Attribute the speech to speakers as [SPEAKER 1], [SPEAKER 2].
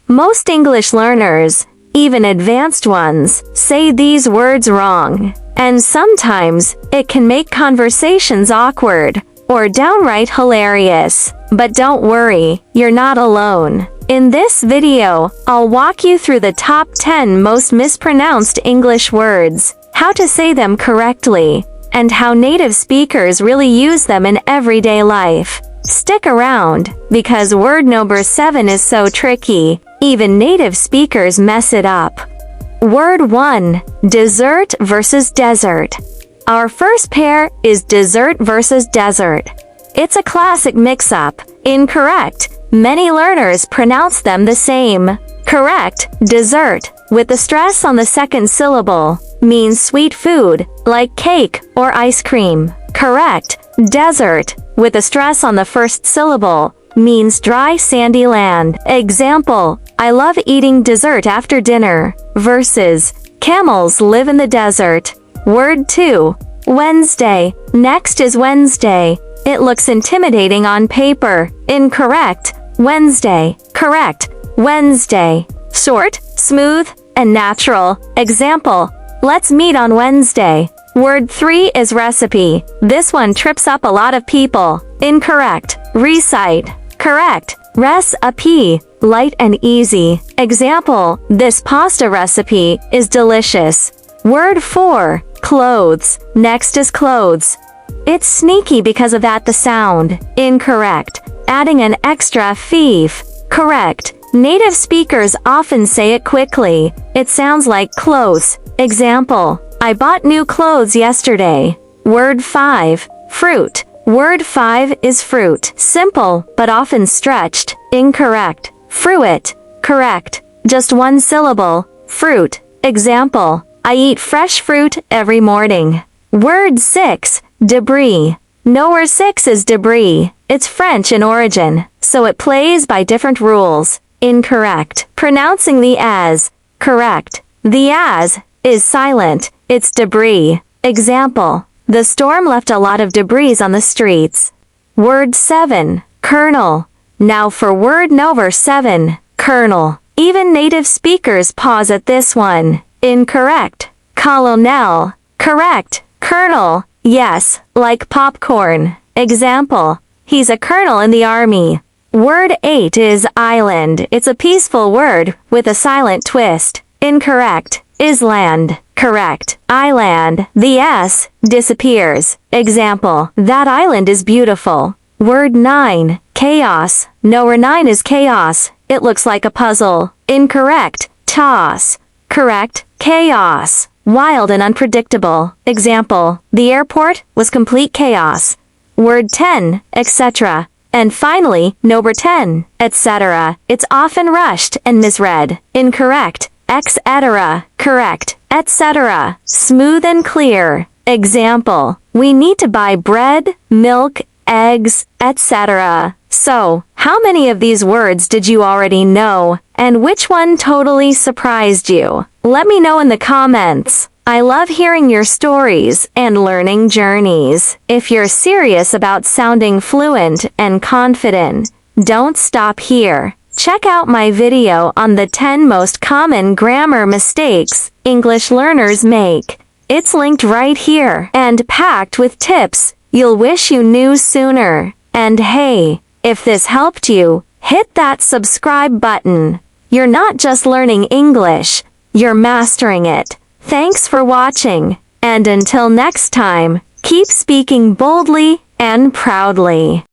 [SPEAKER 1] Most English learners, even advanced ones, say these words wrong. And sometimes, it can make conversations awkward, or downright hilarious. But don't worry, you're not alone. In this video, I'll walk you through the top 10 most mispronounced English words, how to say them correctly, and how native speakers really use them in everyday life. Stick around, because word number 7 is so tricky, even native speakers mess it up. Word 1. Dessert versus desert. Our first pair is dessert versus desert. It's a classic mix-up. Incorrect. Many learners pronounce them the same. Correct. Dessert, with the stress on the second syllable, means sweet food, like cake or ice cream. Correct. Desert, with a stress on the first syllable, means dry sandy land. Example, I love eating dessert after dinner, versus, camels live in the desert. Word 2. Wednesday. Next is Wednesday. It looks intimidating on paper. Incorrect. Wednesday. Correct. Wednesday. Short, smooth, and natural. Example, let's meet on Wednesday. Word 3 is recipe. This one trips up a lot of people. Incorrect. Recite. Correct. Recipe. Light and easy. Example, this pasta recipe is delicious. Word 4. Clothes. Next is clothes. It's sneaky because of the sound. Incorrect. Adding an extra thief. Correct. Native speakers often say it quickly. It sounds like clothes. Example, I bought new clothes yesterday. Word 5. Fruit. Word 5 is fruit. Simple, but often stretched. Incorrect. Fruit. Correct. Just one syllable. Fruit. Example, I eat fresh fruit every morning. Word 6. Debris. Number 6 is debris. It's French in origin, so it plays by different rules. Incorrect. Pronouncing the as. Correct. The as is silent. It's debris. Example, the storm left a lot of debris on the streets. Word 7. Kernel. Now for word number 7. Kernel. Even native speakers pause at this one. Incorrect. Colonel. Correct. Colonel. Yes, like popcorn. Example, he's a colonel in the army. Word 8 is island. It's a peaceful word with a silent twist. Incorrect. Island. Correct. Island. The S disappears. Example, that island is beautiful. Word 9. Chaos. Number 9 is chaos. It looks like a puzzle. Incorrect. Toss. Correct. Chaos. Wild and unpredictable. Example, the airport was complete chaos. Word 10, etc. And finally, number 10, etc. It's often rushed and misread. Incorrect. Etc. Correct. Etc. Smooth and clear. Example, we need to buy bread, milk, eggs, etc. So, how many of these words did you already know, and which one totally surprised you? Let me know in the comments. I love hearing your stories and learning journeys. If you're serious about sounding fluent and confident, don't stop here. Check out my video on the 10 most common grammar mistakes English learners make. It's linked right here and packed with tips you'll wish you knew sooner. And hey, if this helped you, hit that subscribe button. You're not just learning English, you're mastering it. Thanks for watching, and until next time, keep speaking boldly and proudly.